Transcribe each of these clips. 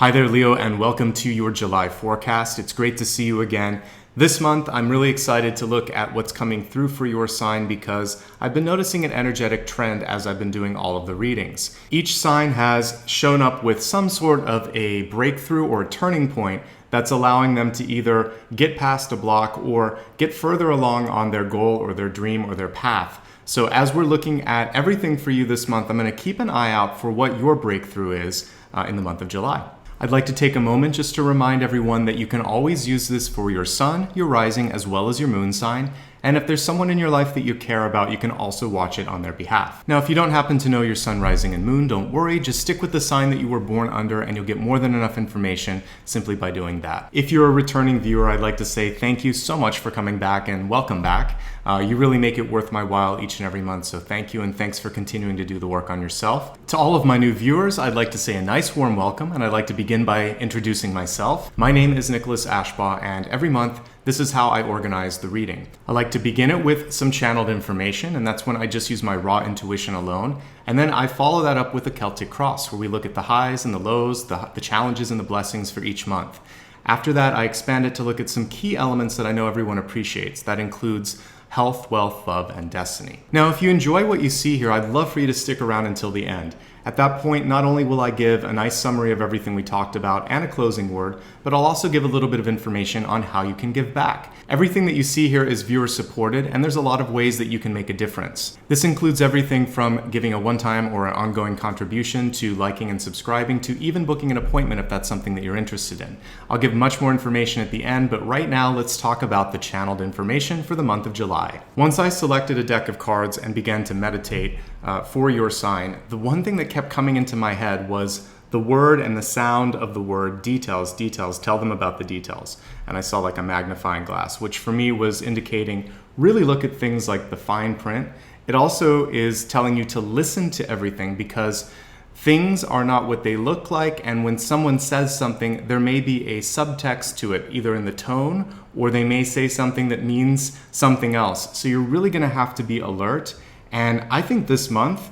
Hi there, Leo, and welcome to your July forecast. It's great to see you again. This month, I'm really excited to look at what's coming through for your sign because I've been noticing an energetic trend as I've been doing all of the readings. Each sign has shown up with some sort of a breakthrough or a turning point that's allowing them to either get past a block or get further along on their goal or their dream or their path. So as we're looking at everything for you this month, I'm going to keep an eye out for what your breakthrough is in the month of July. I'd like to take a moment just to remind everyone that you can always use this for your sun, your rising, as well as your moon sign. And if there's someone in your life that you care about, you can also watch it on their behalf. Now, if you don't happen to know your sun, rising, and moon, don't worry. Just stick with the sign that you were born under and you'll get more than enough information simply by doing that. If you're a returning viewer, I'd like to say thank you so much for coming back and welcome back. You really make it worth my while each and every month, so thank you and thanks for continuing to do the work on yourself. To all of my new viewers, I'd like to say a nice warm welcome, and I'd like to begin by introducing myself. My name is Ashbaugh, and every month, this is how I organize the reading. I like to begin it with some channeled information, and that's when I just use my raw intuition alone. And then I follow that up with a Celtic cross, where we look at the highs and the lows, the challenges and the blessings for each month. After that, I expand it to look at some key elements that I know everyone appreciates. That includes health, wealth, love, and destiny. Now, if you enjoy what you see here, I'd love for you to stick around until the end. At that point, not only will I give a nice summary of everything we talked about and a closing word, but I'll also give a little bit of information on how you can give back. Everything that you see here is viewer supported, and there's a lot of ways that you can make a difference. This includes everything from giving a one-time or an ongoing contribution to liking and subscribing to even booking an appointment if that's something that you're interested in. I'll give much more information at the end, but right now let's talk about the channeled information for the month of July. Once I selected a deck of cards and began to meditate for your sign, the one thing that kept coming into my head was the word and the sound of the word details, tell them about the details. And I saw like a magnifying glass, which for me was indicating really look at things like the fine print. It also is telling you to listen to everything because things are not what they look like, and when someone says something, there may be a subtext to it, either in the tone or they may say something that means something else. So you're really gonna have to be alert. And I think this month,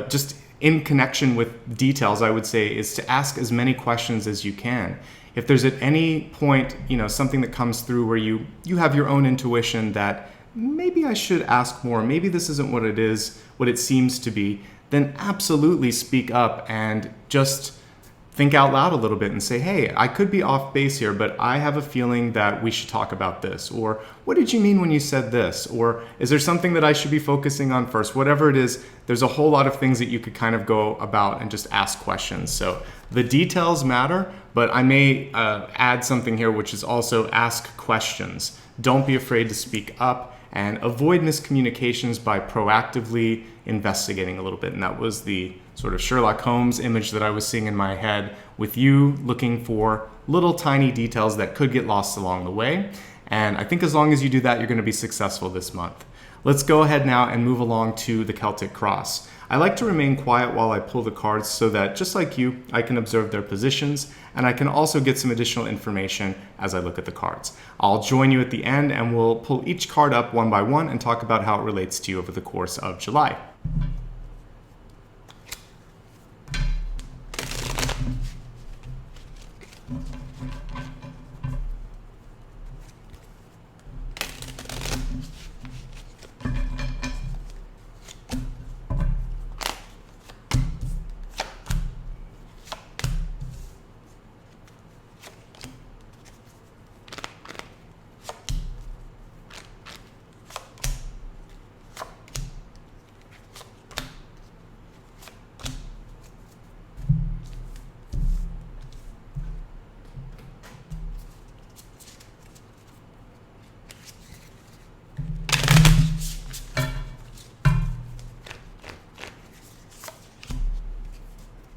just in connection with details, I would say, is to ask as many questions as you can. If there's at any point, something that comes through where you have your own intuition that maybe I should ask more, maybe this isn't what it is, what it seems to be, then absolutely speak up and just think out loud a little bit and say, hey, I could be off base here, but I have a feeling that we should talk about this. Or what did you mean when you said this? Or is there something that I should be focusing on first? Whatever it is, there's a whole lot of things that you could kind of go about and just ask questions. So the details matter, but I may add something here, which is also ask questions. Don't be afraid to speak up and avoid miscommunications by proactively investigating a little bit. And that was the sort of Sherlock Holmes image that I was seeing in my head, with you looking for little tiny details that could get lost along the way. And I think as long as you do that, you're going to be successful this month. Let's go ahead now and move along to the Celtic cross. I like to remain quiet while I pull the cards so that, just like you, I can observe their positions, and I can also get some additional information as I look at the cards. I'll join you at the end and we'll pull each card up one by one and talk about how it relates to you over the course of July.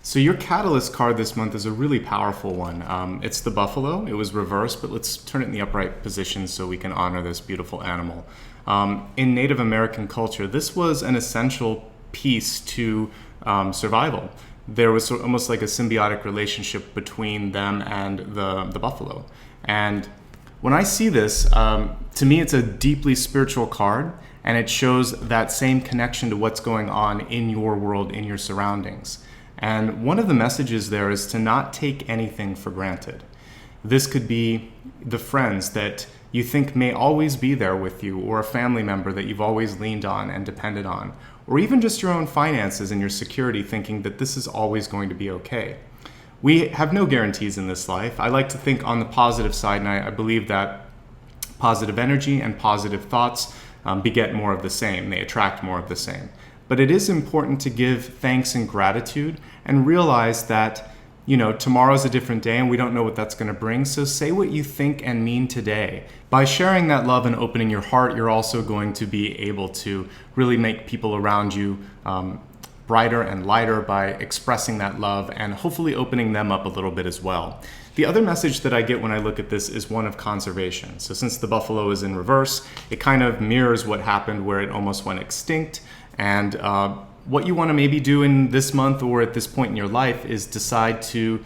So your catalyst card this month is a really powerful one. It's the buffalo. It was reversed, but let's turn it in the upright position so we can honor this beautiful animal. In Native American culture, this was an essential piece to survival. There was almost like a symbiotic relationship between them and the buffalo. And when I see this, to me it's a deeply spiritual card, and it shows that same connection to what's going on in your world, in your surroundings. And one of the messages there is to not take anything for granted. This could be the friends that you think may always be there with you, or a family member that you've always leaned on and depended on, or even just your own finances and your security, thinking that this is always going to be okay. We have no guarantees in this life. I like to think on the positive side, and I believe that positive energy and positive thoughts beget more of the same. They attract more of the same. But it is important to give thanks and gratitude and realize that, tomorrow's a different day and we don't know what that's going to bring. So say what you think and mean today. By sharing that love and opening your heart, you're also going to be able to really make people around you brighter and lighter by expressing that love and hopefully opening them up a little bit as well. The other message that I get when I look at this is one of conservation. So since the buffalo is in reverse, it kind of mirrors what happened where it almost went extinct. And what you want to maybe do in this month or at this point in your life is decide to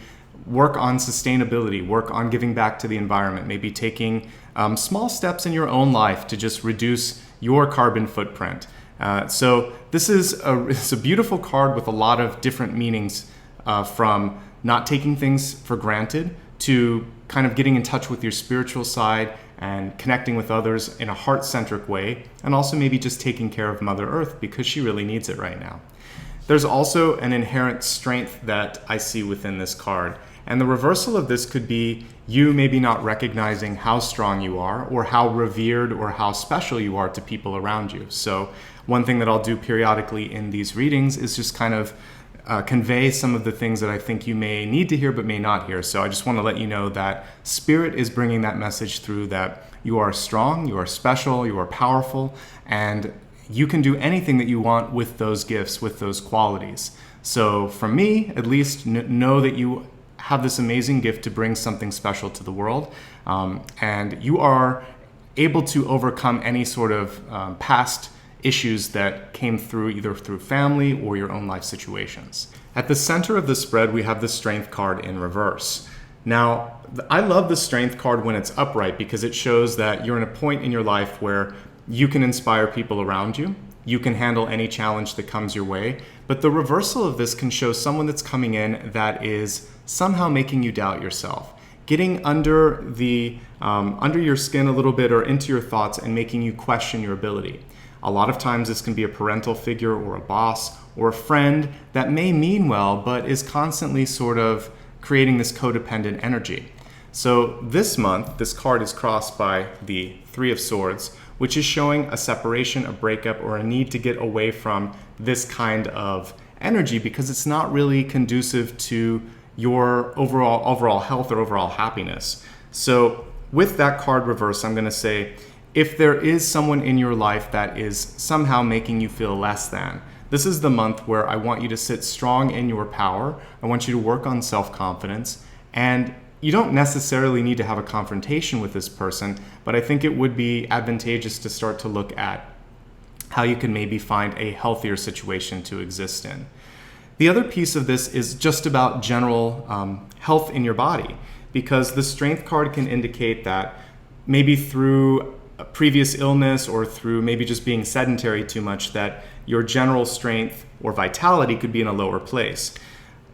work on sustainability, work on giving back to the environment, maybe taking small steps in your own life to just reduce your carbon footprint. So this is a beautiful card with a lot of different meanings, from not taking things for granted to kind of getting in touch with your spiritual side and connecting with others in a heart-centric way, and also maybe just taking care of Mother Earth because she really needs it right now. There's also an inherent strength that I see within this card, and the reversal of this could be you maybe not recognizing how strong you are or how revered or how special you are to people around you. So one thing that I'll do periodically in these readings is just kind of convey some of the things that I think you may need to hear but may not hear. So I just want to let you know that Spirit is bringing that message through, that you are strong, you are special, you are powerful, and you can do anything that you want with those gifts, with those qualities. So from me, at least, know that you have this amazing gift to bring something special to the world, and you are able to overcome any sort of past issues that came through either through family or your own life situations. At the center of the spread, we have the Strength card in reverse. Now, I love the Strength card when it's upright because it shows that you're in a point in your life where you can inspire people around you. You can handle any challenge that comes your way. But the reversal of this can show someone that's coming in that is somehow making you doubt yourself, getting under your skin a little bit or into your thoughts and making you question your ability. A lot of times this can be a parental figure or a boss or a friend that may mean well, but is constantly sort of creating this codependent energy. So this month, this card is crossed by the Three of Swords, which is showing a separation, a breakup, or a need to get away from this kind of energy because it's not really conducive to your overall health or overall happiness. So with that card reversed, I'm going to say, if there is someone in your life that is somehow making you feel less than, this is the month where I want you to sit strong in your power. I want you to work on self-confidence, and you don't necessarily need to have a confrontation with this person, but I think it would be advantageous to start to look at how you can maybe find a healthier situation to exist in. The other piece of this is just about general health in your body, because the Strength card can indicate that maybe through a previous illness or through maybe just being sedentary too much, that your general strength or vitality could be in a lower place.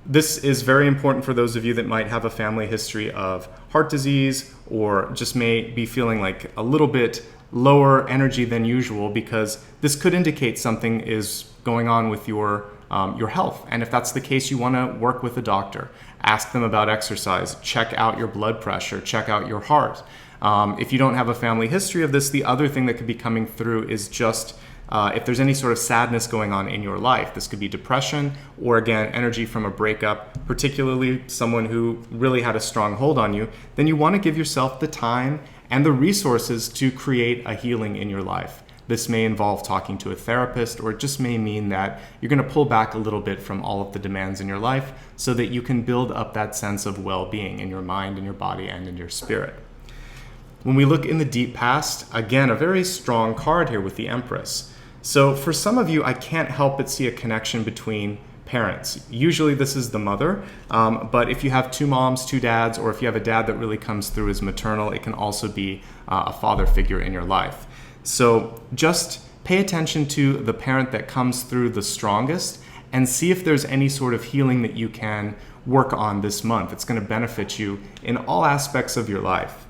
This is very important for those of you that might have a family history of heart disease or just may be feeling like a little bit lower energy than usual, because this could indicate something is going on with your health. And if that's the case, you want to work with a doctor. Ask them about exercise, check out your blood pressure, check out your heart. If you don't have a family history of this, the other thing that could be coming through is just if there's any sort of sadness going on in your life. This could be depression or, again, energy from a breakup, particularly someone who really had a strong hold on you. Then you want to give yourself the time and the resources to create a healing in your life. This may involve talking to a therapist, or it just may mean that you're going to pull back a little bit from all of the demands in your life so that you can build up that sense of well-being in your mind, in your body, and in your spirit. When we look in the deep past, again, a very strong card here with the Empress. So for some of you, I can't help but see a connection between parents. Usually this is the mother, but if you have two moms, two dads, or if you have a dad that really comes through as maternal, it can also be a father figure in your life. So just pay attention to the parent that comes through the strongest and see if there's any sort of healing that you can work on this month. It's going to benefit you in all aspects of your life.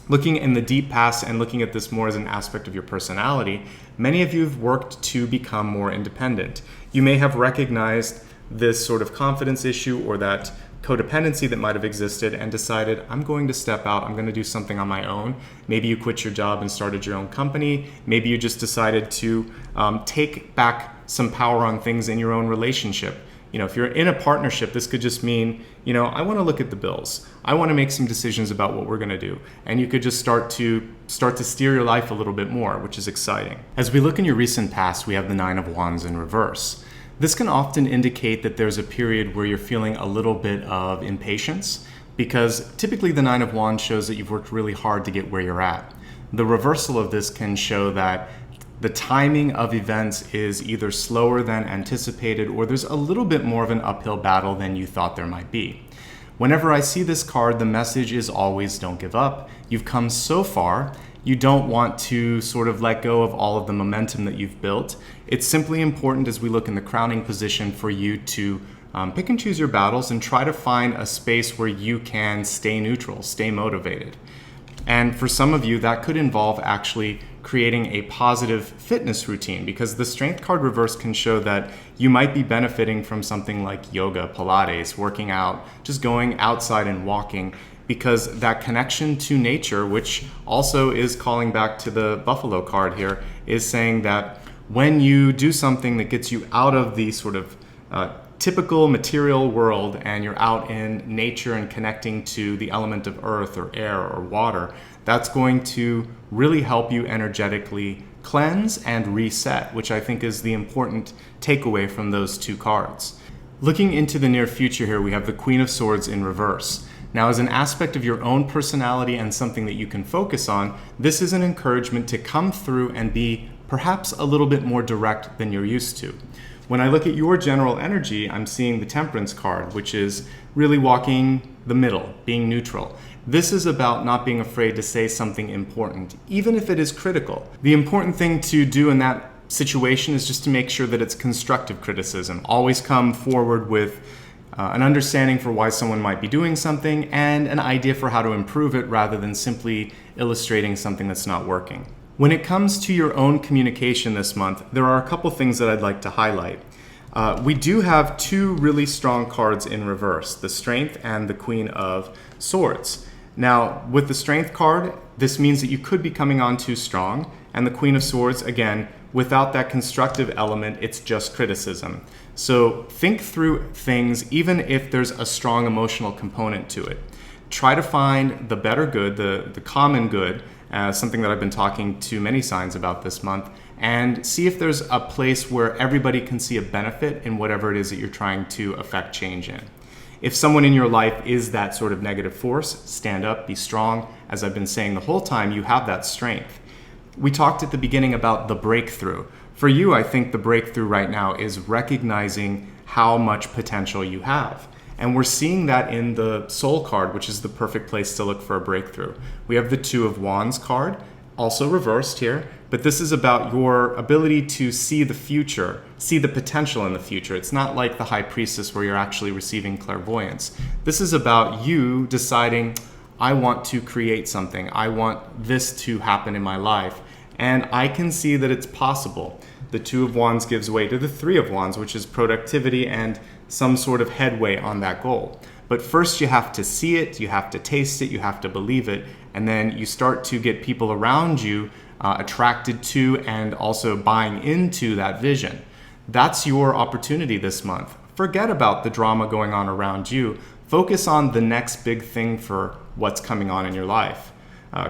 Looking in the deep past and looking at this more as an aspect of your personality, many of you have worked to become more independent. You may have recognized this sort of confidence issue or that codependency that might have existed and decided, I'm going to step out, I'm going to do something on my own. Maybe you quit your job and started your own company. Maybe you just decided to take back some power on things in your own relationship. If you're in a partnership, this could just mean, I want to look at the bills. I want to make some decisions about what we're going to do. And you could just start to steer your life a little bit more, which is exciting. As we look in your recent past, we have the Nine of Wands in reverse. This can often indicate that there's a period where you're feeling a little bit of impatience, because typically the Nine of Wands shows that you've worked really hard to get where you're at. The reversal of this can show that the timing of events is either slower than anticipated, or there's a little bit more of an uphill battle than you thought there might be. Whenever I see this card, the message is always don't give up. You've come so far. You don't want to sort of let go of all of the momentum that you've built. It's simply important, as we look in the crowning position, for you to pick and choose your battles and try to find a space where you can stay neutral, stay motivated. And for some of you, that could involve actually creating a positive fitness routine, because the Strength card reverse can show that you might be benefiting from something like yoga, Pilates, working out, just going outside and walking, because that connection to nature, which also is calling back to the Buffalo card here, is saying that when you do something that gets you out of the sort of typical material world and you're out in nature and connecting to the element of earth or air or water, that's going to really help you energetically cleanse and reset, which I think is the important takeaway from those two cards. Looking into the near future here, we have the Queen of Swords in reverse. Now, as an aspect of your own personality and something that you can focus on, this is an encouragement to come through and be perhaps a little bit more direct than you're used to. When I look at your general energy, I'm seeing the Temperance card, which is really walking the middle, being neutral. This is about not being afraid to say something important, even if it is critical. The important thing to do in that situation is just to make sure that it's constructive criticism. Always come forward with an understanding for why someone might be doing something and an idea for how to improve it, rather than simply illustrating something that's not working. When it comes to your own communication this month, there are a couple things that I'd like to highlight. We do have two really strong cards in reverse, the Strength and the Queen of Swords. Now, with the Strength card, this means that you could be coming on too strong, and the Queen of Swords, again, without that constructive element, it's just criticism. So think through things, even if there's a strong emotional component to it. Try to find the better good, the common good, something that I've been talking to many signs about this month, and see if there's a place where everybody can see a benefit in whatever it is that you're trying to affect change in. If someone in your life is that sort of negative force, stand up, be strong. As I've been saying the whole time, you have that strength. We talked at the beginning about the breakthrough. For you, I think the breakthrough right now is recognizing how much potential you have. And we're seeing that in the Soul card, which is the perfect place to look for a breakthrough. We have the Two of Wands card, also reversed here, but this is about your ability to see the future, see the potential in the future. It's not like the High Priestess where you're actually receiving clairvoyance. This is about you deciding, I want to create something. I want this to happen in my life. And I can see that it's possible. The Two of Wands gives way to the Three of Wands, which is productivity and some sort of headway on that goal. But first you have to see it, you have to taste it, you have to believe it, and then you start to get people around you attracted to and also buying into that vision. That's your opportunity this month. Forget about the drama going on around you. Focus on the next big thing for what's coming on in your life,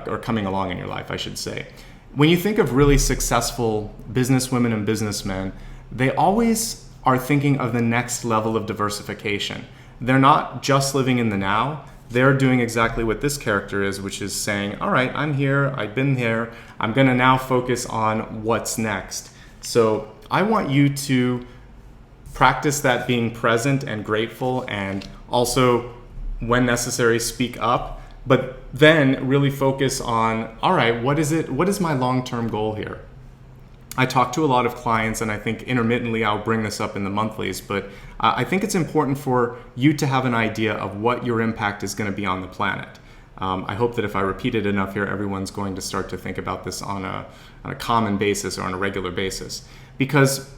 or coming along in your life, I should say. When you think of really successful businesswomen and businessmen, they always are thinking of the next level of diversification. They're not just living in the now. They're doing exactly what this character is, which is saying, all right, I'm here, I've been here, I'm gonna now focus on what's next. So I want you to practice that being present and grateful, and also, when necessary, speak up, but then really focus on, all right, what is my long-term goal here? I talk to a lot of clients, and I think intermittently I'll bring this up in the monthlies, but I think it's important for you to have an idea of what your impact is going to be on the planet. I hope that if I repeat it enough here, everyone's going to start to think about this on a common basis or on a regular basis. Because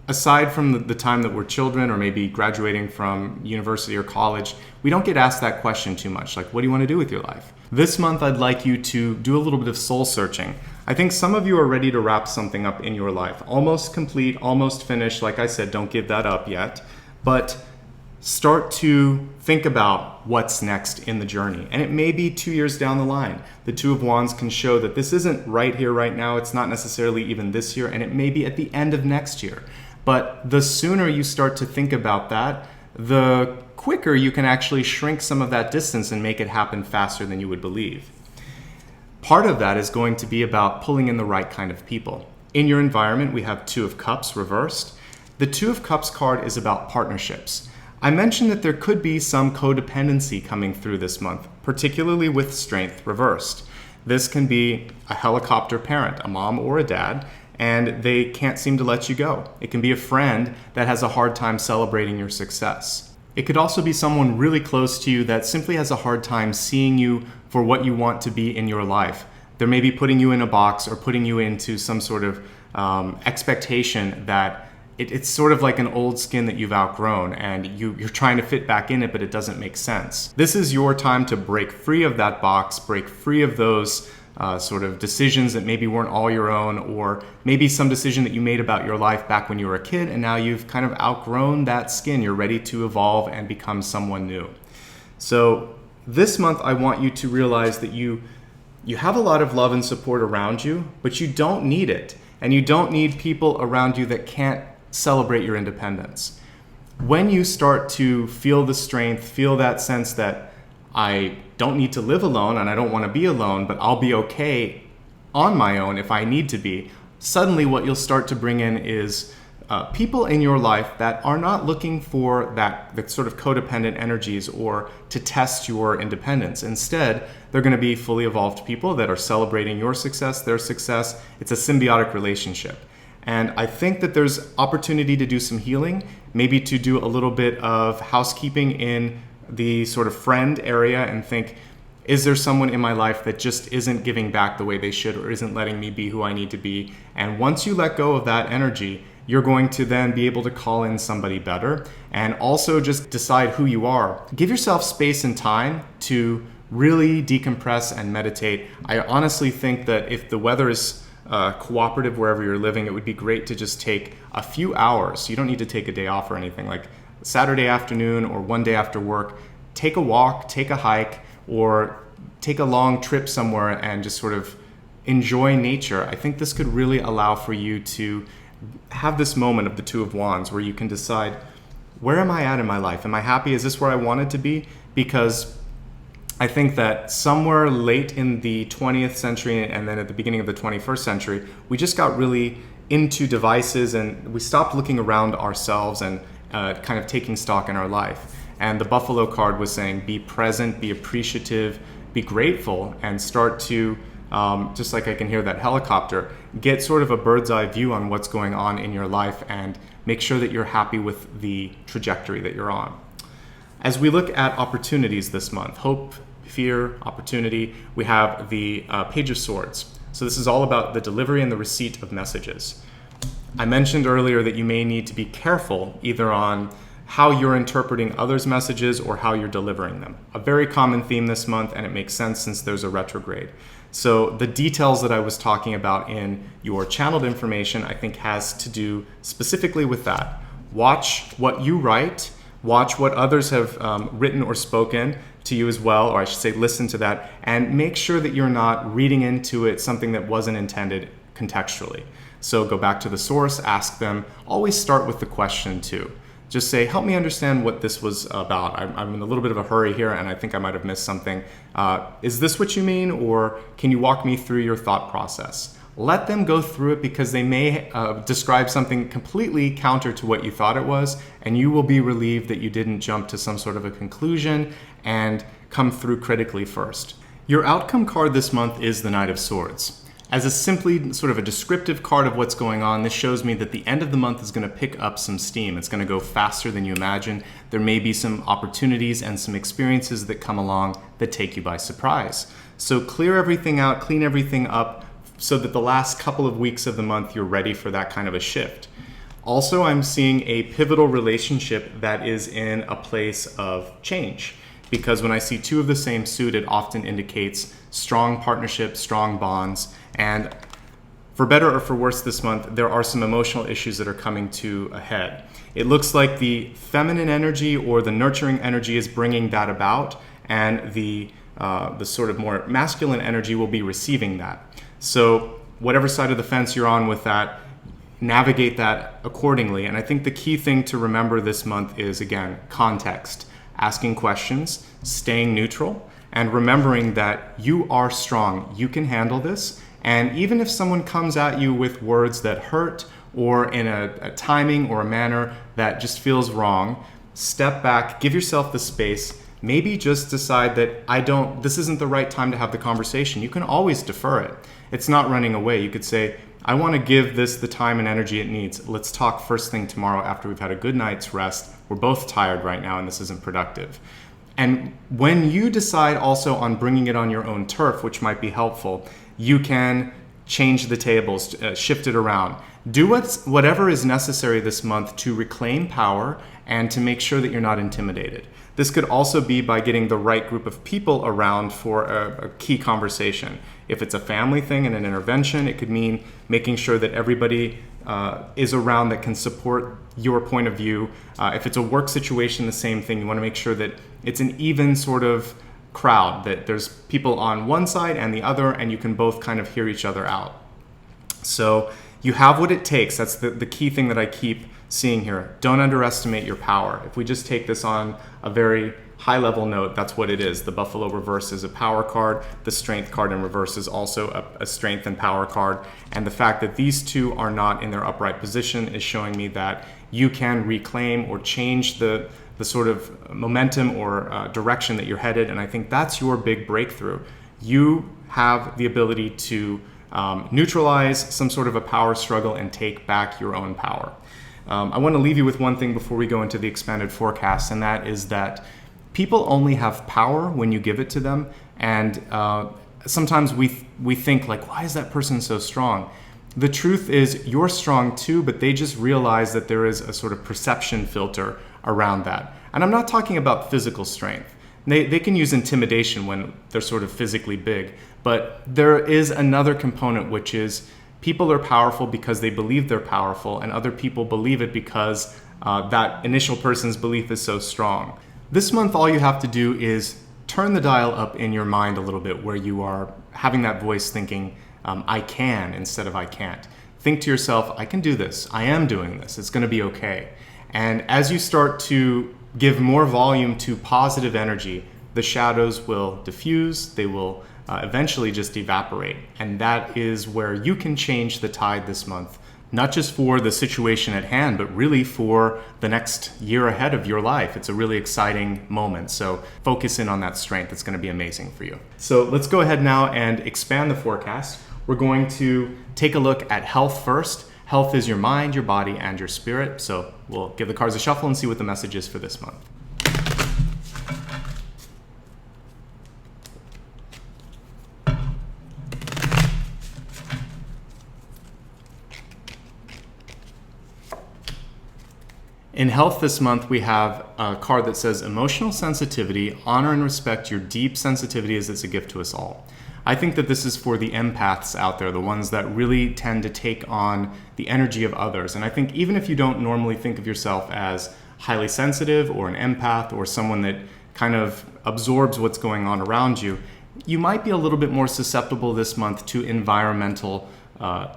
aside from the time that we're children or maybe graduating from university or college, we don't get asked that question too much, like, what do you want to do with your life? This month, I'd like you to do a little bit of soul searching. I think some of you are ready to wrap something up in your life. Almost complete, almost finished. Like I said, don't give that up yet. But start to think about what's next in the journey. And it may be 2 years down the line. The Two of Wands can show that this isn't right here, right now. It's not necessarily even this year, and it may be at the end of next year. But the sooner you start to think about that, the quicker you can actually shrink some of that distance and make it happen faster than you would believe. Part of that is going to be about pulling in the right kind of people. In your environment, we have Two of Cups reversed. The Two of Cups card is about partnerships. I mentioned that there could be some codependency coming through this month, particularly with Strength reversed. This can be a helicopter parent, a mom or a dad, and they can't seem to let you go. It can be a friend that has a hard time celebrating your success. It could also be someone really close to you that simply has a hard time seeing you for what you want to be in your life. They're maybe putting you in a box or putting you into some sort of expectation that it's sort of like an old skin that you've outgrown, and you're trying to fit back in it, but it doesn't make sense. This is your time to break free of that box, break free of those sort of decisions that maybe weren't all your own, or maybe some decision that you made about your life back when you were a kid, and now you've kind of outgrown that skin. You're ready to evolve and become someone new. So this month, I want you to realize that you have a lot of love and support around you, but you don't need it. And you don't need people around you that can't celebrate your independence. When you start to feel the strength, feel that sense that I don't need to live alone and I don't want to be alone, but I'll be okay on my own if I need to be, suddenly what you'll start to bring in is people in your life that are not looking for that sort of codependent energies or to test your independence. Instead, they're going to be fully evolved people that are celebrating your success, their success. It's a symbiotic relationship. And I think that there's opportunity to do some healing, maybe to do a little bit of housekeeping in the sort of friend area and think, is there someone in my life that just isn't giving back the way they should or isn't letting me be who I need to be? And once you let go of that energy, you're going to then be able to call in somebody better and also just decide who you are. Give yourself space and time to really decompress and meditate. I honestly think that if the weather is cooperative wherever you're living, it would be great to just take a few hours. You don't need to take a day off or anything. Like Saturday afternoon or one day after work, take a walk, take a hike, or take a long trip somewhere and just sort of enjoy nature. I think this could really allow for you to have this moment of the Two of Wands where you can decide, where am I at in my life? Am I happy? Is this where I wanted to be? Because I think that somewhere late in the 20th century and then at the beginning of the 21st century, we just got really into devices and we stopped looking around ourselves and kind of taking stock in our life. And the Buffalo card was saying, be present, be appreciative, be grateful, and start to, just like I can hear that helicopter, get sort of a bird's eye view on what's going on in your life and make sure that you're happy with the trajectory that you're on. As we look at opportunities this month, hope, fear, opportunity, we have the Page of Swords. So this is all about the delivery and the receipt of messages. I mentioned earlier that you may need to be careful either on how you're interpreting others' messages or how you're delivering them. A very common theme this month, and it makes sense since there's a retrograde. So the details that I was talking about in your channeled information, I think has to do specifically with that. Watch what you write, watch what others have written or spoken to you as well, or I should say listen to that, and make sure that you're not reading into it something that wasn't intended contextually. So go back to the source, ask them, always start with the question too. Just say, help me understand what this was about. I'm in a little bit of a hurry here and I think I might have missed something. Is this what you mean? Or can you walk me through your thought process? Let them go through it because they may describe something completely counter to what you thought it was, and you will be relieved that you didn't jump to some sort of a conclusion and come through critically first. Your outcome card this month is the Knight of Swords. As a simply sort of a descriptive card of what's going on, this shows me that the end of the month is going to pick up some steam. It's going to go faster than you imagine. There may be some opportunities and some experiences that come along that take you by surprise. So clear everything out, clean everything up so that the last couple of weeks of the month you're ready for that kind of a shift. Also, I'm seeing a pivotal relationship that is in a place of change, because when I see two of the same suit, it often indicates strong partnerships, strong bonds, and for better or for worse this month, there are some emotional issues that are coming to a head. It looks like the feminine energy or the nurturing energy is bringing that about, and the sort of more masculine energy will be receiving that. So whatever side of the fence you're on with that, navigate that accordingly. And I think the key thing to remember this month is, again, context, asking questions, staying neutral, and remembering that you are strong. You can handle this. And even if someone comes at you with words that hurt or in a timing or a manner that just feels wrong, step back, give yourself the space. Maybe just decide that this isn't the right time to have the conversation. You can always defer it. It's not running away. You could say, I want to give this the time and energy it needs. Let's talk first thing tomorrow after we've had a good night's rest. We're both tired right now and this isn't productive. And when you decide also on bringing it on your own turf, which might be helpful, you can change the tables, shift it around. Do whatever is necessary this month to reclaim power and to make sure that you're not intimidated. This could also be by getting the right group of people around for a key conversation. If it's a family thing and an intervention, it could mean making sure that everybody is around that can support your point of view. If it's a work situation, the same thing. You want to make sure that it's an even sort of crowd, that there's people on one side and the other, and you can both kind of hear each other out. So you have what it takes. That's the key thing that I keep seeing here. Don't underestimate your power. If we just take this on a very high level note, that's what it is. The Buffalo reverse is a power card. The Strength card in reverse is also a strength and power card. And the fact that these two are not in their upright position is showing me that you can reclaim or change the sort of momentum or direction that you're headed. And I think that's your big breakthrough. You have the ability to neutralize some sort of a power struggle and take back your own power. I want to leave you with one thing before we go into the expanded forecast, and that is that people only have power when you give it to them. And sometimes we think like, why is that person so strong? The truth is you're strong too, but they just realize that there is a sort of perception filter around that. And I'm not talking about physical strength. They can use intimidation when they're sort of physically big, but there is another component, which is people are powerful because they believe they're powerful, and other people believe it because that initial person's belief is so strong. This month, all you have to do is turn the dial up in your mind a little bit, where you are having that voice thinking, I can instead of I can't. Think to yourself, I can do this. I am doing this. It's going to be okay. And as you start to give more volume to positive energy, the shadows will diffuse. They will eventually just evaporate. And that is where you can change the tide this month, not just for the situation at hand, but really for the next year ahead of your life. It's a really exciting moment. So focus in on that strength. It's going to be amazing for you. So let's go ahead now and expand the forecast. We're going to take a look at health first. Health is your mind, your body, and your spirit. So we'll give the cards a shuffle and see what the message is for this month. In health this month, we have a card that says emotional sensitivity, honor and respect your deep sensitivity as it's a gift to us all. I think that this is for the empaths out there, the ones that really tend to take on the energy of others. And I think even if you don't normally think of yourself as highly sensitive or an empath or someone that kind of absorbs what's going on around you, you might be a little bit more susceptible this month to environmental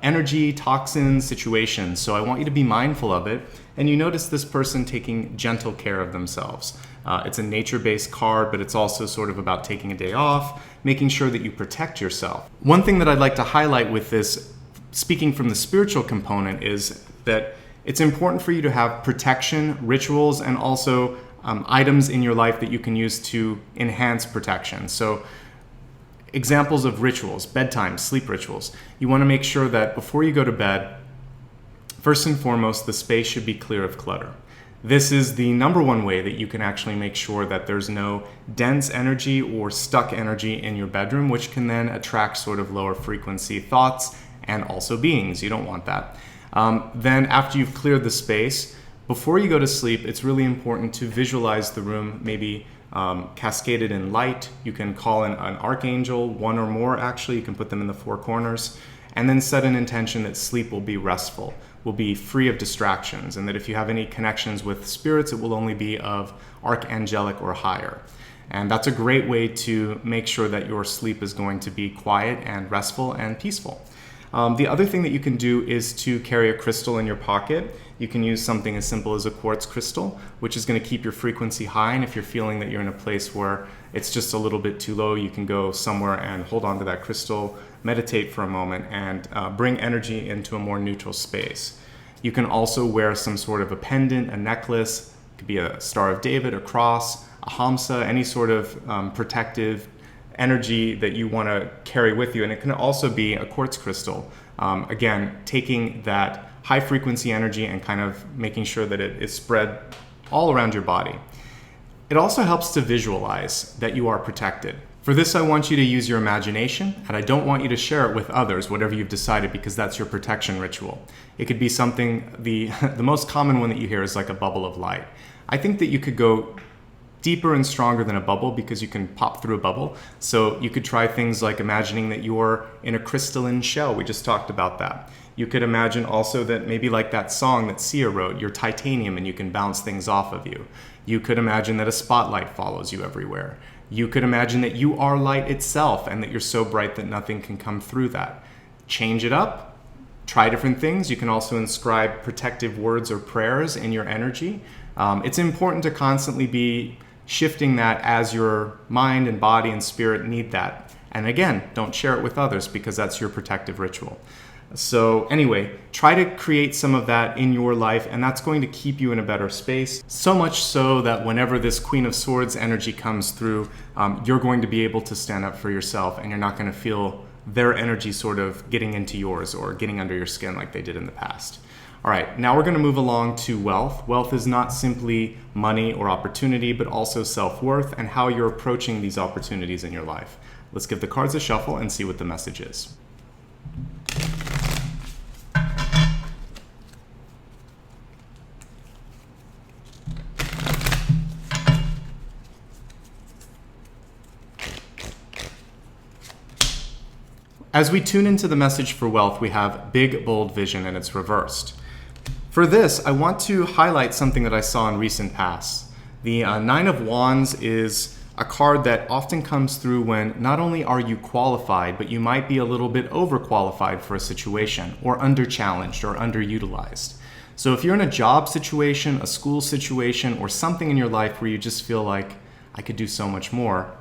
energy, toxins, situations. So I want you to be mindful of it. And you notice this person taking gentle care of themselves. It's a nature-based card, but it's also sort of about taking a day off, making sure that you protect yourself. One thing that I'd like to highlight with this, speaking from the spiritual component, is that it's important for you to have protection, rituals, and also items in your life that you can use to enhance protection. So Examples of rituals, bedtime, sleep rituals. You want to make sure that before you go to bed, first and foremost, the space should be clear of clutter. This is the number one way that you can actually make sure that there's no dense energy or stuck energy in your bedroom, which can then attract sort of lower frequency thoughts and also beings. You don't want that. Then after you've cleared the space, before you go to sleep, it's really important to visualize the room, maybe cascaded in light. You can call in an archangel, one or more actually. You can put them in the four corners, and then set an intention that sleep will be restful, will be free of distractions, and that if you have any connections with spirits, it will only be of archangelic or higher. And that's a great way to make sure that your sleep is going to be quiet and restful and peaceful. The other thing that you can do is to carry a crystal in your pocket. You can use something as simple as a quartz crystal, which is going to keep your frequency high. And if you're feeling that you're in a place where it's just a little bit too low, you can go somewhere and hold on to that crystal, meditate for a moment, and bring energy into a more neutral space. You can also wear some sort of a pendant, a necklace. It could be a Star of David, a cross, a hamsa, any sort of protective energy that you want to carry with you. And it can also be a quartz crystal. Again, taking that high frequency energy and kind of making sure that it is spread all around your body. It also helps to visualize that you are protected. For this, I want you to use your imagination, and I don't want you to share it with others, whatever you've decided, because that's your protection ritual. It could be something, the most common one that you hear is like a bubble of light. I think that you could go deeper and stronger than a bubble because you can pop through a bubble. So you could try things like imagining that you're in a crystalline shell. We just talked about that. You could imagine also that maybe like that song that Sia wrote, you're titanium and you can bounce things off of you. You could imagine that a spotlight follows you everywhere. You could imagine that you are light itself and that you're so bright that nothing can come through that. Change it up. Try different things. You can also inscribe protective words or prayers in your energy. It's important to constantly be shifting that as your mind and body and spirit need that. And again, don't share it with others because that's your protective ritual. So anyway, try to create some of that in your life, and that's going to keep you in a better space. So much so that whenever this Queen of Swords energy comes through, you're going to be able to stand up for yourself, and you're not going to feel their energy sort of getting into yours or getting under your skin like they did in the past. All right, now we're going to move along to wealth. Wealth is not simply money or opportunity, but also self-worth and how you're approaching these opportunities in your life. Let's give the cards a shuffle and see what the message is. As we tune into the message for wealth, we have big, bold vision, and it's reversed. For this, I want to highlight something that I saw in recent past. The Nine of Wands is a card that often comes through when not only are you qualified, but you might be a little bit overqualified for a situation, or under-challenged, or underutilized. So if you're in a job situation, a school situation, or something in your life where you just feel like, I could do so much more,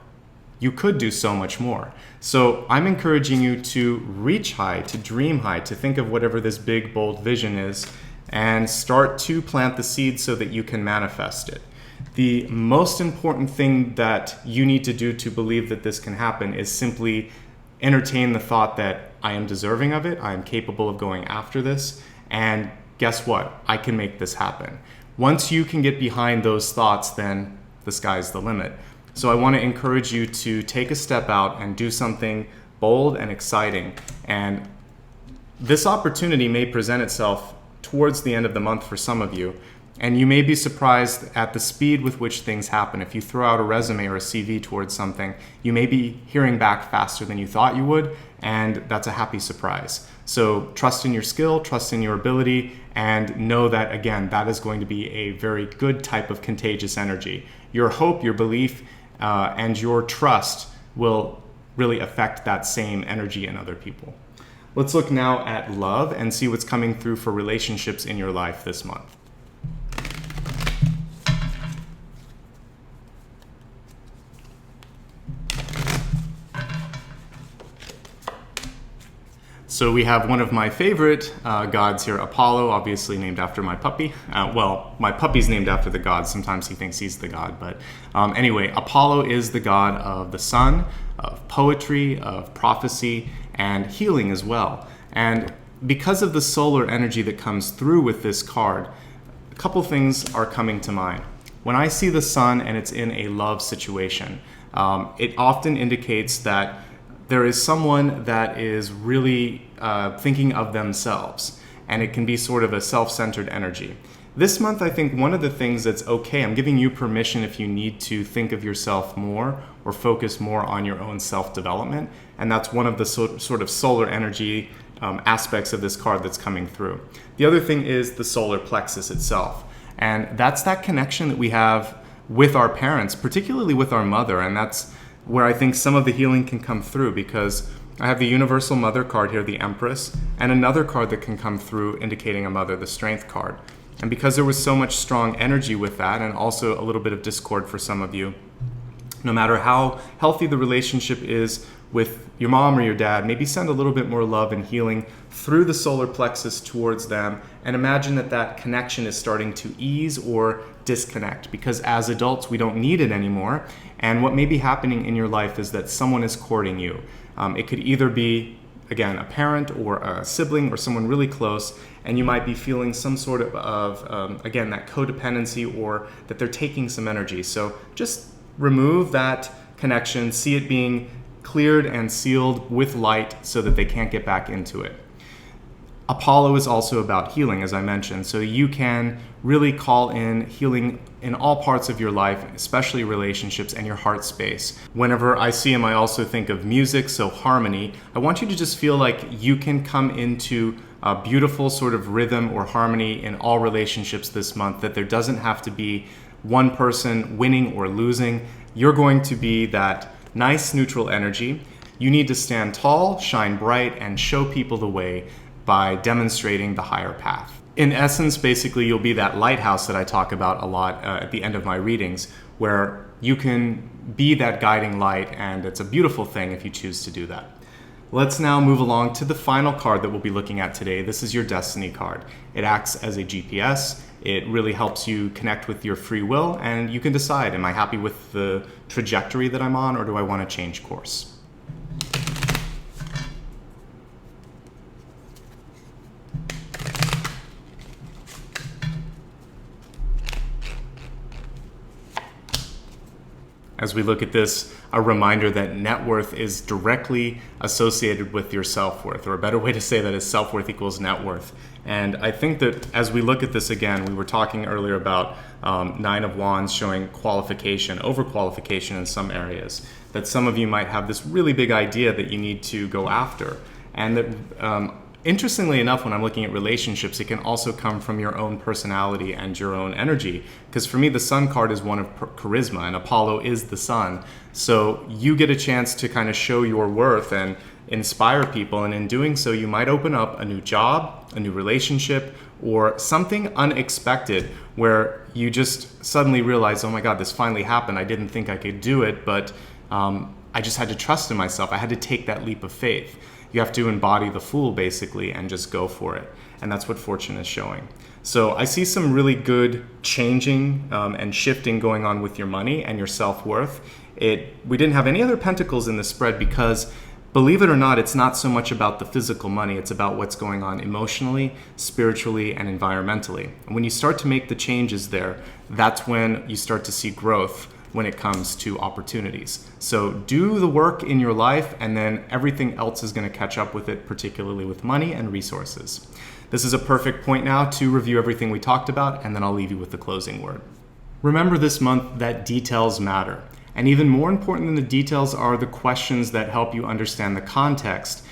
you could do so much more. So I'm encouraging you to reach high, to dream high, to think of whatever this big, bold vision is, and start to plant the seed so that you can manifest it. The most important thing that you need to do to believe that this can happen is simply entertain the thought that I am deserving of it, I am capable of going after this, and guess what? I can make this happen. Once you can get behind those thoughts, then the sky's the limit. So I want to encourage you to take a step out and do something bold and exciting. And this opportunity may present itself towards the end of the month for some of you. And you may be surprised at the speed with which things happen. If you throw out a resume or a CV towards something, you may be hearing back faster than you thought you would, and that's a happy surprise. So trust in your skill, trust in your ability, and know that, again, that is going to be a very good type of contagious energy. Your hope, your belief, and your trust will really affect that same energy in other people. Let's look now at love and see what's coming through for relationships in your life this month. So we have one of my favorite gods here, Apollo, obviously named after my puppy. Well, my puppy's named after the god. Sometimes he thinks he's the god. But anyway, Apollo is the god of the sun, of poetry, of prophecy, and healing as well. And because of the solar energy that comes through with this card, a couple things are coming to mind. When I see the sun and it's in a love situation, it often indicates that there is someone that is really thinking of themselves, and it can be sort of a self-centered energy. This month, I think one of the things that's okay, I'm giving you permission if you need to think of yourself more or focus more on your own self-development, and that's one of the sort of solar energy aspects of this card that's coming through. The other thing is the solar plexus itself, and that's that connection that we have with our parents, particularly with our mother, and that's where I think some of the healing can come through, because I have the Universal Mother card here, the Empress, and another card that can come through indicating a mother, the Strength card. And because there was so much strong energy with that, and also a little bit of discord for some of you, no matter how healthy the relationship is with your mom or your dad, maybe send a little bit more love and healing through the solar plexus towards them, and imagine that that connection is starting to ease or disconnect, because as adults we don't need it anymore. And what may be happening in your life is that someone is courting you. It could either be, again, a parent or a sibling or someone really close, and you might be feeling some sort of again, that codependency, or that they're taking some energy. So just remove that connection, see it being cleared and sealed with light so that they can't get back into it. Apollo is also about healing, as I mentioned, so you can really call in healing in all parts of your life, especially relationships and your heart space. Whenever I see him, I also think of music, so harmony. I want you to just feel like you can come into a beautiful sort of rhythm or harmony in all relationships this month, that there doesn't have to be one person winning or losing. You're going to be that nice neutral energy. You need to stand tall, shine bright, and show people the way by demonstrating the higher path. In essence, basically, you'll be that lighthouse that I talk about a lot at the end of my readings, where you can be that guiding light, and it's a beautiful thing if you choose to do that. Let's now move along to the final card that we'll be looking at today. This is your Destiny card. It acts as a GPS. It really helps you connect with your free will, and you can decide, am I happy with the trajectory that I'm on, or do I want to change course? As we look at this, a reminder that net worth is directly associated with your self-worth, or a better way to say that is self-worth equals net worth. And I think that as we look at this again, we were talking earlier about Nine of Wands showing qualification, overqualification in some areas, that some of you might have this really big idea that you need to go after. And that interestingly enough, when I'm looking at relationships, it can also come from your own personality and your own energy. Because for me, the Sun card is one of charisma, and Apollo is the sun. So you get a chance to kind of show your worth and inspire people. And in doing so, you might open up a new job, a new relationship, or something unexpected where you just suddenly realize, oh my God, this finally happened. I didn't think I could do it, but I just had to trust in myself. I had to take that leap of faith. You have to embody the fool, basically, and just go for it. And that's what fortune is showing. So I see some really good changing and shifting going on with your money and your self-worth. We didn't have any other pentacles in this spread because, believe it or not, it's not so much about the physical money. It's about what's going on emotionally, spiritually, and environmentally. And when you start to make the changes there, that's when you start to see growth when it comes to opportunities. So do the work in your life, and then everything else is going to catch up with it, particularly with money and resources. This is a perfect point now to review everything we talked about, and then I'll leave you with the closing word. Remember this month that details matter. And even more important than the details are the questions that help you understand the context,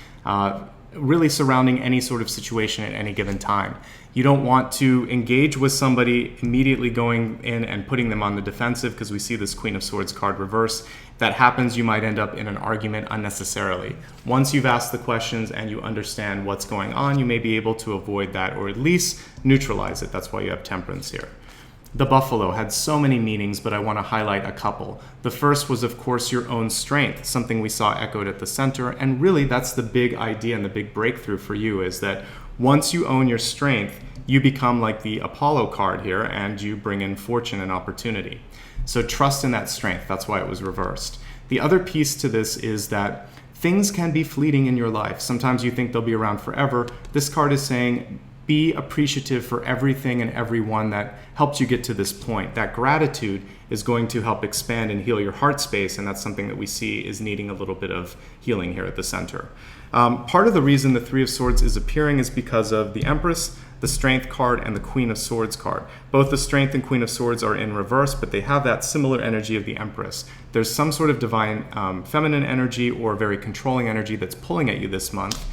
really surrounding any sort of situation at any given time. You don't want to engage with somebody immediately going in and putting them on the defensive, because we see this Queen of Swords card reverse. If that happens, you might end up in an argument unnecessarily. Once you've asked the questions and you understand what's going on, you may be able to avoid that, or at least neutralize it. That's why you have Temperance here. The buffalo had so many meanings, but I want to highlight a couple. The first was, of course, your own strength, something we saw echoed at the center. And really, that's the big idea and the big breakthrough for you, is that once you own your strength, you become like the Apollo card here, and you bring in fortune and opportunity. So trust in that strength. That's why it was reversed. The other piece to this is that things can be fleeting in your life. Sometimes you think they'll be around forever. This card is saying, be appreciative for everything and everyone that helps you get to this point. That gratitude is going to help expand and heal your heart space, and that's something that we see is needing a little bit of healing here at the center. Part of the reason the Three of Swords is appearing is because of the Empress, the Strength card, and the Queen of Swords card. Both the Strength and Queen of Swords are in reverse, but they have that similar energy of the Empress. There's some sort of divine feminine energy or very controlling energy that's pulling at you this month.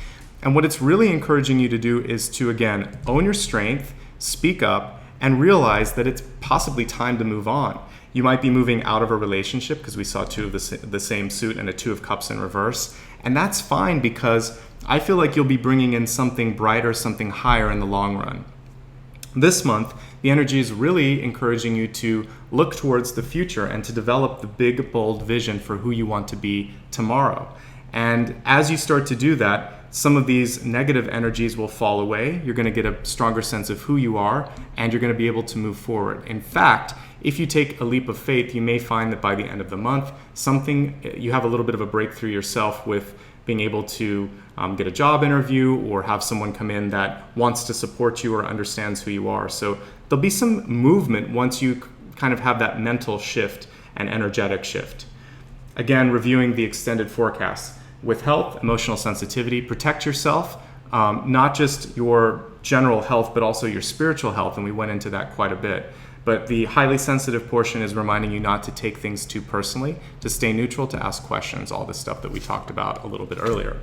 And what it's really encouraging you to do is to, again, own your strength, speak up, and realize that it's possibly time to move on. You might be moving out of a relationship, because we saw two of the same suit and a Two of Cups in reverse. And that's fine, because I feel like you'll be bringing in something brighter, something higher in the long run. This month, the energy is really encouraging you to look towards the future and to develop the big, bold vision for who you want to be tomorrow. And as you start to do that, some of these negative energies will fall away. You're going to get a stronger sense of who you are, and you're going to be able to move forward. In fact, if you take a leap of faith, you may find that by the end of the month, you have a little bit of a breakthrough yourself with being able to get a job interview or have someone come in that wants to support you or understands who you are. So there'll be some movement once you kind of have that mental shift and energetic shift. Again, reviewing the extended forecast. With health, emotional sensitivity, protect yourself, not just your general health, but also your spiritual health, and we went into that quite a bit. But the highly sensitive portion is reminding you not to take things too personally, to stay neutral, to ask questions, all this stuff that we talked about a little bit earlier.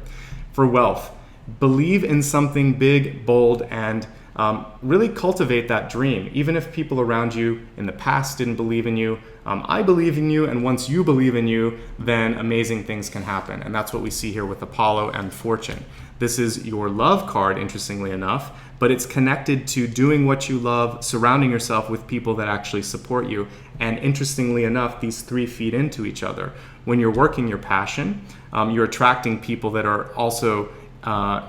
For wealth, believe in something big, bold, and really cultivate that dream. Even if people around you in the past didn't believe in you, I believe in you, and once you believe in you, then amazing things can happen. And that's what we see here with Apollo and Fortune. This is your love card, interestingly enough, but it's connected to doing what you love, surrounding yourself with people that actually support you. And interestingly enough, these three feed into each other. When you're working your passion, you're attracting people that are also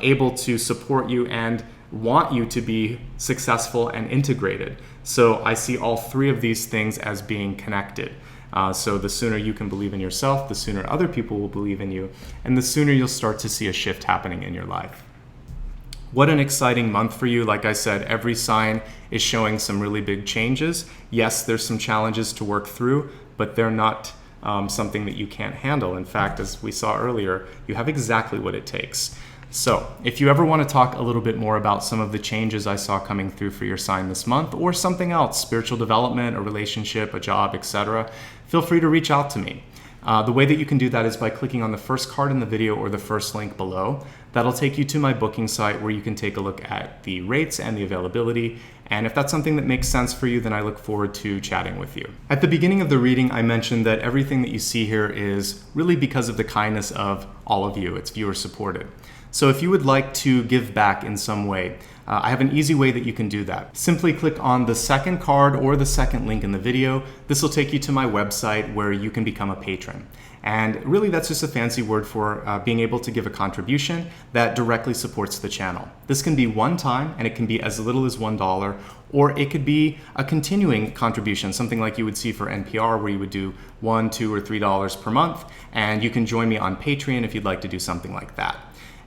able to support you and want you to be successful and integrated. So I see all three of these things as being connected. So the sooner you can believe in yourself, the sooner other people will believe in you, and the sooner you'll start to see a shift happening in your life. What an exciting month for you. Like I said, every sign is showing some really big changes. Yes, there's some challenges to work through, but they're not something that you can't handle. In fact, as we saw earlier, you have exactly what it takes. So if you ever want to talk a little bit more about some of the changes I saw coming through for your sign this month, or something else, spiritual development, a relationship, a job, etc., feel free to reach out to me. The way that you can do that is by clicking on the first card in the video or the first link below. That'll take you to my booking site where you can take a look at the rates and the availability. And if that's something that makes sense for you, then I look forward to chatting with you. At the beginning of the reading, I mentioned that everything that you see here is really because of the kindness of all of you. It's viewer supported. So if you would like to give back in some way, I have an easy way that you can do that. Simply click on the second card or the second link in the video. This will take you to my website where you can become a patron. And really that's just a fancy word for being able to give a contribution that directly supports the channel. This can be one time, and it can be as little as $1, or it could be a continuing contribution, something like you would see for NPR where you would do $1, $2, or $3 per month. And you can join me on Patreon if you'd like to do something like that.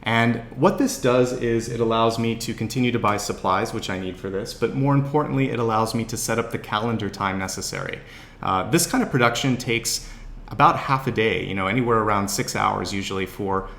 And what this does is it allows me to continue to buy supplies, which I need for this, but more importantly, it allows me to set up the calendar time necessary. This kind of production takes about half a day, anywhere around 6 hours usually for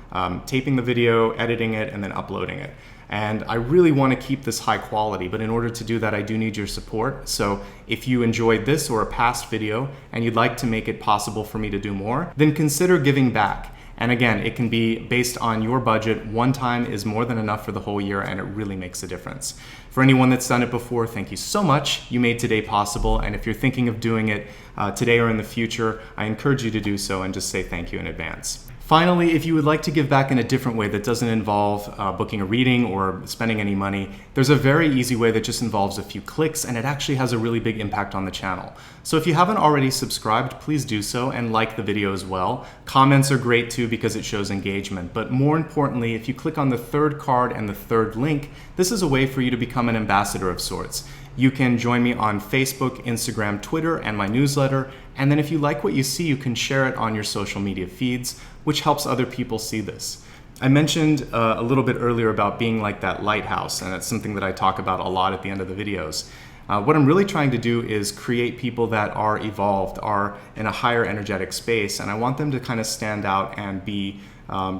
taping the video, editing it, and then uploading it. And I really want to keep this high quality, but in order to do that, I do need your support. So if you enjoyed this or a past video and you'd like to make it possible for me to do more, then consider giving back. And again, it can be based on your budget. One time is more than enough for the whole year, and it really makes a difference. For anyone that's done it before, thank you so much. You made today possible, and if you're thinking of doing it today or in the future, I encourage you to do so and just say thank you in advance. Finally, if you would like to give back in a different way that doesn't involve booking a reading or spending any money, there's a very easy way that just involves a few clicks, and it actually has a really big impact on the channel. So if you haven't already subscribed, please do so and like the video as well. Comments are great too because it shows engagement. But more importantly, if you click on the third card and the third link, this is a way for you to become an ambassador of sorts. You can join me on Facebook, Instagram, Twitter, and my newsletter. And then if you like what you see, you can share it on your social media feeds, which helps other people see this. I mentioned a little bit earlier about being like that lighthouse, and it's something that I talk about a lot at the end of the videos. What I'm really trying to do is create people that are evolved, are in a higher energetic space, and I want them to kind of stand out and be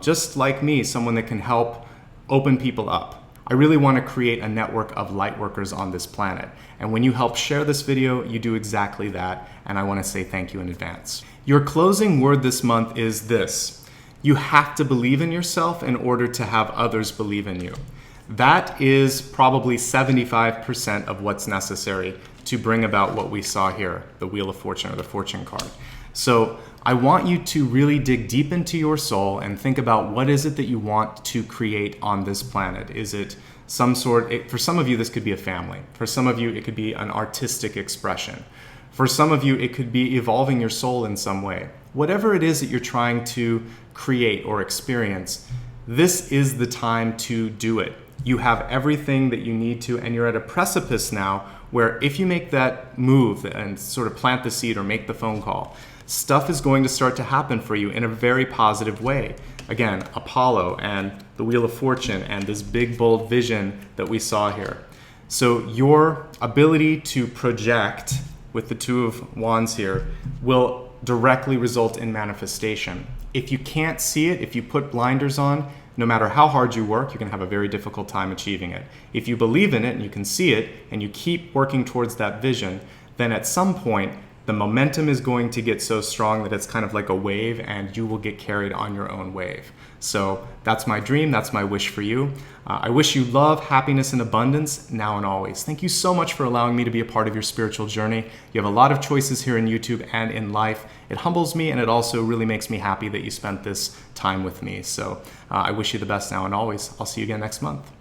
just like me, someone that can help open people up. I really want to create a network of light workers on this planet. And when you help share this video, you do exactly that. And I want to say thank you in advance. Your closing word this month is this: you have to believe in yourself in order to have others believe in you. That is probably 75% of what's necessary to bring about what we saw here, the Wheel of Fortune or the Fortune card. So I want you to really dig deep into your soul and think about what is it that you want to create on this planet. Is it some sort, for some of you this could be a family. For some of you it could be an artistic expression. For some of you it could be evolving your soul in some way. Whatever it is that you're trying to create or experience, this is the time to do it. You have everything that you need to, and you're at a precipice now where if you make that move and sort of plant the seed or make the phone call, stuff is going to start to happen for you in a very positive way. Again, Apollo and the Wheel of Fortune and this big, bold vision that we saw here. So your ability to project with the Two of Wands here will directly result in manifestation. If you can't see it, if you put blinders on, no matter how hard you work, you're going to have a very difficult time achieving it. If you believe in it and you can see it and you keep working towards that vision, then at some point, the momentum is going to get so strong that it's kind of like a wave and you will get carried on your own wave. So that's my dream. That's my wish for you. I wish you love, happiness, and abundance now and always. Thank you so much for allowing me to be a part of your spiritual journey. You have a lot of choices here in YouTube and in life. It humbles me, and it also really makes me happy that you spent this time with me. So I wish you the best now and always. I'll see you again next month.